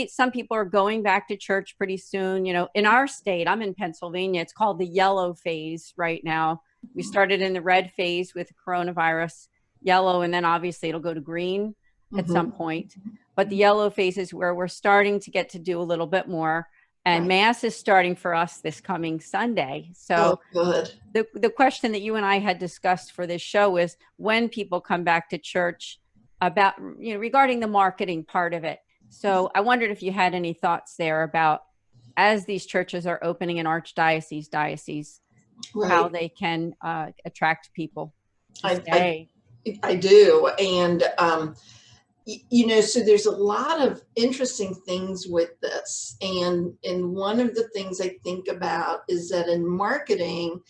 some people are going back to church pretty soon. In our state, I'm in Pennsylvania, it's called the yellow phase right now. We started in the red phase with coronavirus, yellow, and then obviously it'll go to green at some point. But the yellow phase is where we're starting to get to do a little bit more. And Right. Mass is starting for us this coming Sunday. So good. the question that you and I had discussed for this show is when people come back to church, about, regarding the marketing part of it. So I wondered if you had any thoughts there about, as these churches are opening in archdiocese, dioceses, how Right. they can attract people to I, stay. I do. And, so there's a lot of interesting things with this. And one of the things I think about is that in marketing,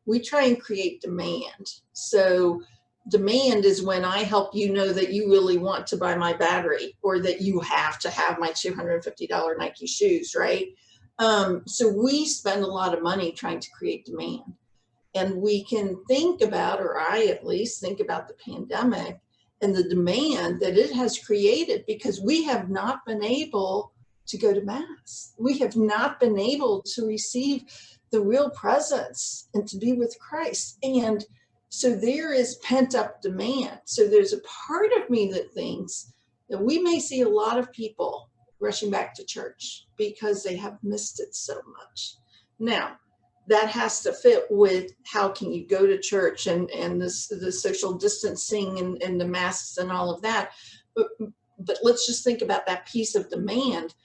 we try and create demand. So demand is when I help you know that you really want to buy my battery, or that you have to have my $250 Nike shoes, right? So we spend a lot of money trying to create demand. And we can think about, or I at least think about, the pandemic and the demand that it has created, because we have not been able to go to Mass. We have not been able to receive the real presence and to be with Christ. And so there is pent up demand. So there's a part of me that thinks that we may see a lot of people rushing back to church because they have missed it so much. Now, that has to fit with how can you go to church and the social distancing and the masks and all of that. But let's just think about that piece of demand.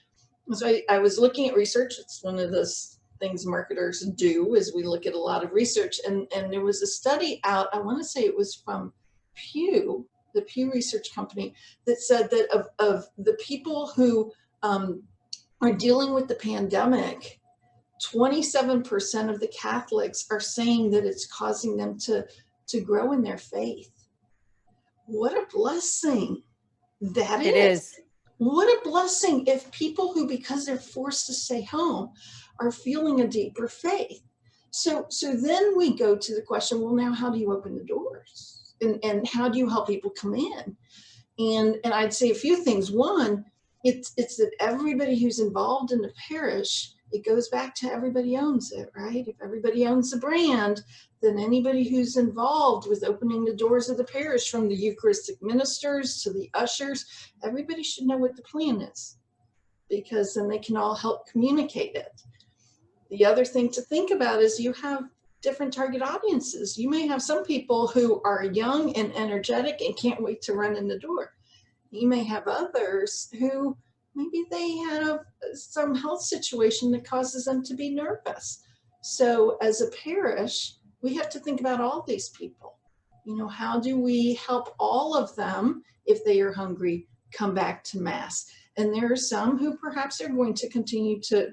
So I was looking at research. It's one of those things marketers do, is we look at a lot of research. And there was a study out, I want to say it was from Pew, the Pew Research Company, that said that of the people who are dealing with the pandemic, 27% of the Catholics are saying that it's causing them to grow in their faith. What a blessing that is. It is. What a blessing if people who, because they're forced to stay home, are feeling a deeper faith. So then we go to the question, well, now how do you open the doors? And how do you help people come in? And I'd say a few things. One, it's that everybody who's involved in the parish, it goes back to everybody owns it, right? If everybody owns the brand, then anybody who's involved with opening the doors of the parish, from the Eucharistic ministers to the ushers, everybody should know what the plan is, because then they can all help communicate it. The other thing to think about is you have different target audiences. You may have some people who are young and energetic and can't wait to run in the door. You may have others who maybe they have some health situation that causes them to be nervous. So as a parish, we have to think about all these people. How do we help all of them, if they are hungry, come back to Mass? And there are some who perhaps are going to continue to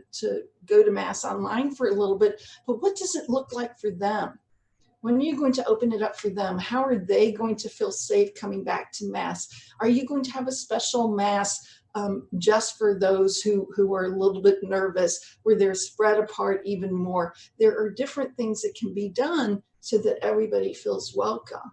go to Mass online for a little bit, but what does it look like for them? When are you going to open it up for them? How are they going to feel safe coming back to Mass? Are you going to have a special Mass just for those who are a little bit nervous, where they're spread apart even more? There are different things that can be done so that everybody feels welcome.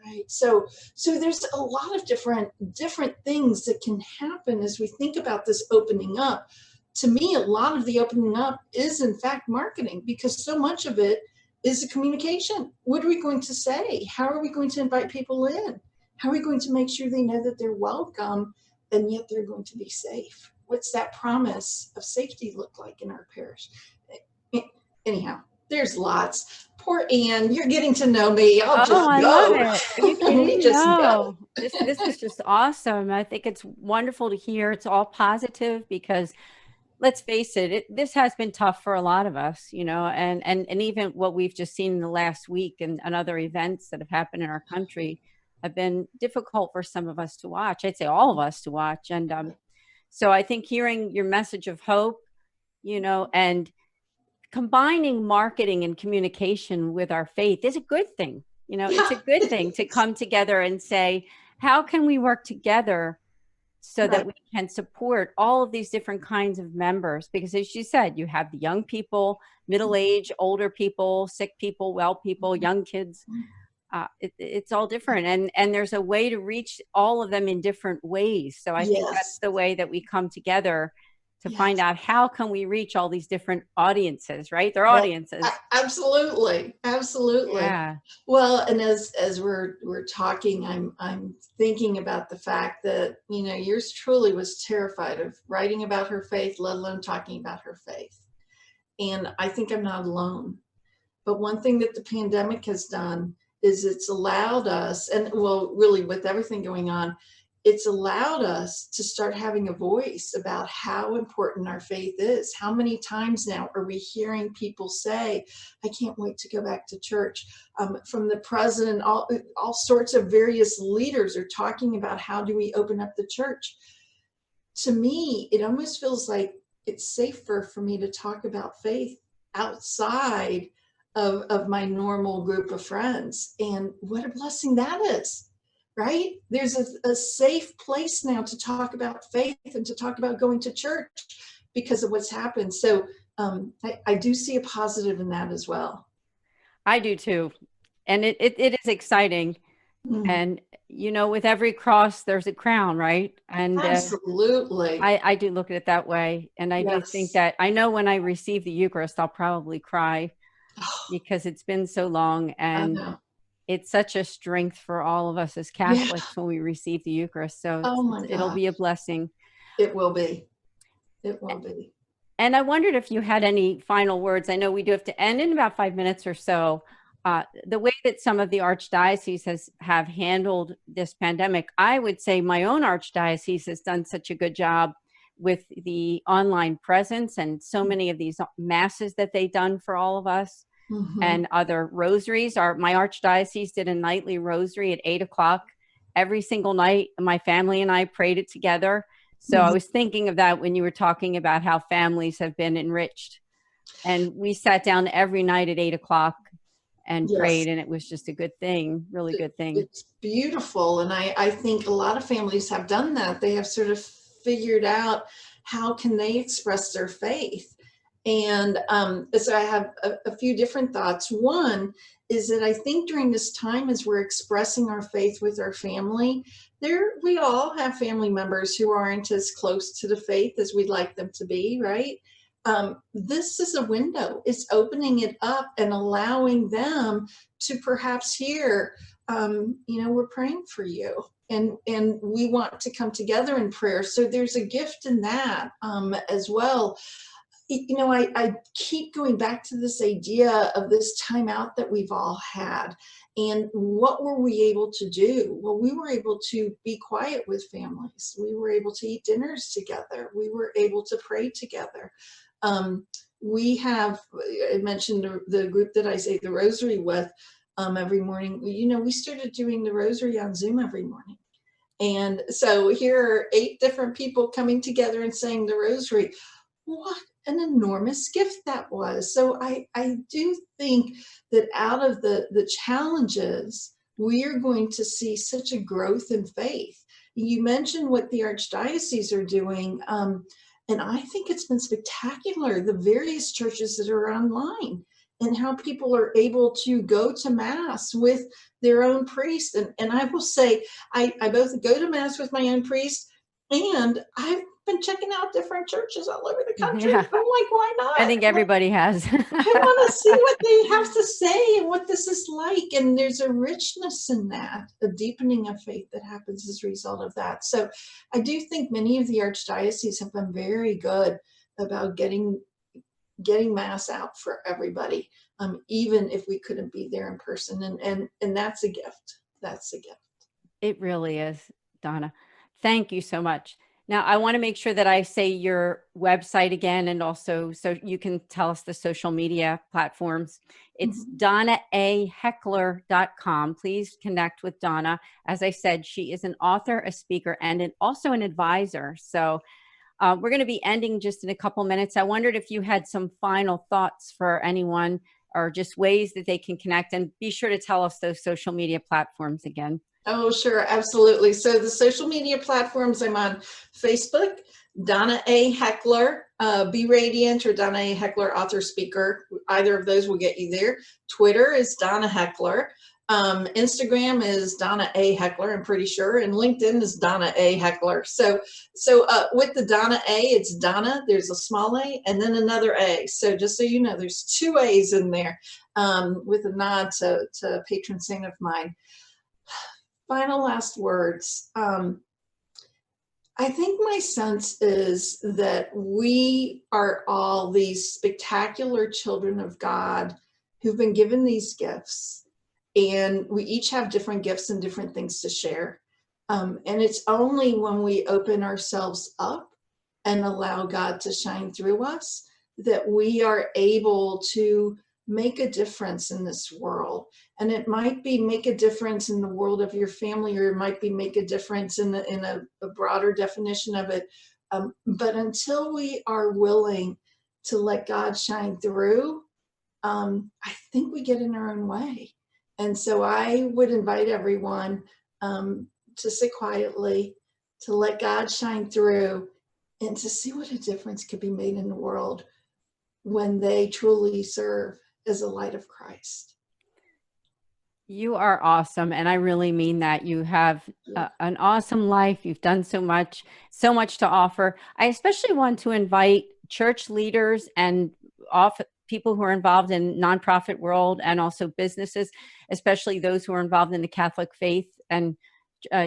Right. So there's a lot of different things that can happen as we think about this opening up. To me, a lot of the opening up is in fact marketing, because so much of it is the communication. What are we going to say? How are we going to invite people in? How are we going to make sure they know that they're welcome and yet they're going to be safe? What's that promise of safety look like in our parish? Anyhow, there's lots. Poor Anne, you're getting to know me. I'll just go. I love it. Are you kidding? We just No, this is just awesome. I think it's wonderful to hear. It's all positive, because let's face it, this has been tough for a lot of us, you know, and even what we've just seen in the last week and other events that have happened in our country have been difficult for some of us to watch. I'd say all of us to watch. And so I think hearing your message of hope, you know, and combining marketing and communication with our faith is a good thing. You know, it's a good thing to come together and say, how can we work together so that we can support all of these different kinds of members? Because as you said, you have the young people, middle-aged, older people, sick people, well people, young kids. It's all different. And there's a way to reach all of them in different ways. So I think that's the way that we come together to find out how can we reach all these different audiences, right? They're audiences. Absolutely. Yeah. Well, and as we're talking, I'm thinking about the fact that, you know, yours truly was terrified of writing about her faith, let alone talking about her faith. And I think I'm not alone. But one thing that the pandemic has done is it's allowed us, and well, really with everything going on, it's allowed us to start having a voice about how important our faith is. How many times now are we hearing people say, I can't wait to go back to church? From the president, all sorts of various leaders are talking about how do we open up the church. To me, it almost feels like it's safer for me to talk about faith outside of my normal group of friends. And what a blessing that is. Right? There's a safe place now to talk about faith and to talk about going to church because of what's happened. So I do see a positive in that as well. I do too. And it is exciting. Mm. And, you know, with every cross, there's a crown, right? And absolutely. I do look at it that way. And I do think that I know when I receive the Eucharist, I'll probably cry because it's been so long. And it's such a strength for all of us as Catholics when we receive the Eucharist. So it'll be a blessing. It will be. It will be. And I wondered if you had any final words. I know we do have to end in about 5 minutes or so. The way that some of the archdioceses have handled this pandemic, I would say my own archdiocese has done such a good job with the online presence and so many of these masses that they've done for all of us. Mm-hmm. And other rosaries. My archdiocese did a nightly rosary at 8:00 every single night. My family and I prayed it together. So I was thinking of that when you were talking about how families have been enriched. And we sat down every night at 8:00 and prayed, and it was just a good thing, really good thing. It's beautiful. And I think a lot of families have done that. They have sort of figured out how can they express their faith. And so I have a few different thoughts. One is that I think during this time, as we're expressing our faith with our family, we all have family members who aren't as close to the faith as we'd like them to be, right? This is a window. It's opening it up and allowing them to perhaps hear, you know, we're praying for you. And we want to come together in prayer. So there's a gift in that as well. You know, I keep going back to this idea of this time out that we've all had. And what were we able to do? Well, we were able to be quiet with families. We were able to eat dinners together. We were able to pray together. I mentioned the group that I say the rosary with every morning. You know, we started doing the rosary on Zoom every morning. And so here are 8 different people coming together and saying the rosary. What an enormous gift that was. So I do think that out of the challenges, we are going to see such a growth in faith. You mentioned what the archdiocese are doing, and I think it's been spectacular, the various churches that are online and how people are able to go to Mass with their own priest. And I will say, I both go to Mass with my own priest, and I've been checking out different churches all over the country. Yeah. I'm like, why not? I think everybody has. I want to see what they have to say and what this is like. And there's a richness in that, a deepening of faith that happens as a result of that. So I do think many of the archdioceses have been very good about getting Mass out for everybody, even if we couldn't be there in person. And that's a gift. That's a gift. It really is, Donna. Thank you so much. Now, I want to make sure that I say your website again, and also so you can tell us the social media platforms. It's DonnaAHeckler.com. Please connect with Donna. As I said, she is an author, a speaker, and also an advisor. So we're going to be ending just in a couple minutes. I wondered if you had some final thoughts for anyone, or just ways that they can connect, and be sure to tell us those social media platforms again. Oh, sure. Absolutely. So the social media platforms, I'm on Facebook, Donna A Heckler, Be Radiant, or Donna A Heckler, author, speaker. Either of those will get you there. Twitter is Donna Heckler. Instagram is Donna A Heckler, I'm pretty sure. And LinkedIn is Donna A Heckler. So with the Donna A, it's Donna, there's a small a, and then another A. So just so you know, there's 2 A's in there, with a nod to a patron saint of mine. Final last words. I think my sense is that we are all these spectacular children of God who've been given these gifts, and we each have different gifts and different things to share. And it's only when we open ourselves up and allow God to shine through us that we are able to make a difference in this world. And it might be make a difference in the world of your family, or it might be make a difference in a broader definition of it. But until we are willing to let God shine through, I think we get in our own way. And so I would invite everyone to sit quietly, to let God shine through, and to see what a difference could be made in the world when they truly serve as a light of Christ. You are awesome. And I really mean that. You have an awesome life. You've done so much to offer. I especially want to invite church leaders and people who are involved in nonprofit world, and also businesses, especially those who are involved in the Catholic faith and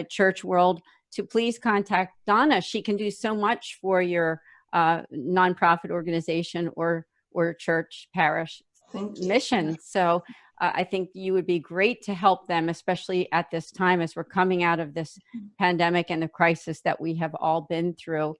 church world, to please contact Donna. She can do so much for your nonprofit organization or church parish mission. So I think you would be great to help them, especially at this time as we're coming out of this pandemic and the crisis that we have all been through.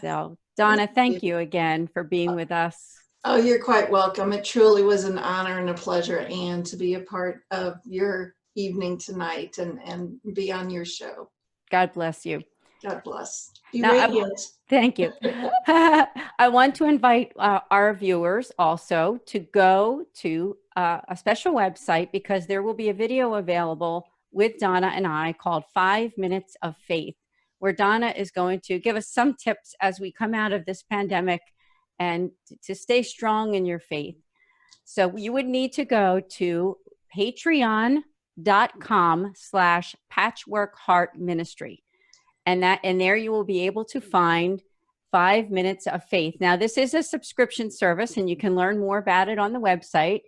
So Donna, thank you again for being with us. Oh, you're quite welcome. It truly was an honor and a pleasure, Anne, to be a part of your evening tonight and be on your show. God bless you. God bless. Be radiant. Thank you. I want to invite our viewers also to go to a special website, because there will be a video available with Donna and I called 5 Minutes of Faith, where Donna is going to give us some tips as we come out of this pandemic and to stay strong in your faith. So you would need to go to patreon.com/patchworkheartministry. And there you will be able to find 5 Minutes of Faith. Now, this is a subscription service, and you can learn more about it on the website.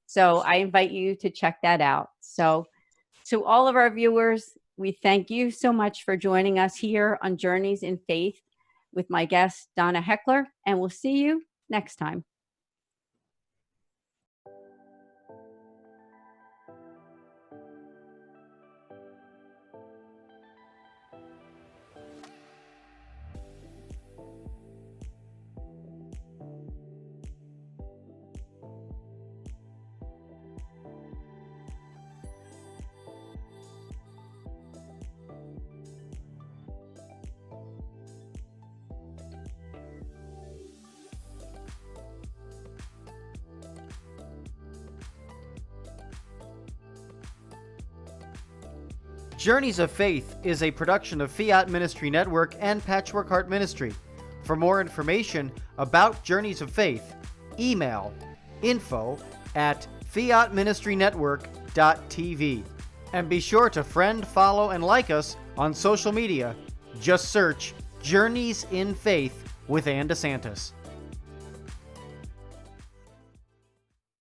So I invite you to check that out. So to all of our viewers, we thank you so much for joining us here on Journeys in Faith with my guest, Donna Heckler, and we'll see you next time. Journeys of Faith is a production of Fiat Ministry Network and Patchwork Heart Ministry. For more information about Journeys of Faith, email info@fiatministrynetwork.tv. And be sure to friend, follow, and like us on social media. Just search Journeys in Faith with Ann DeSantis.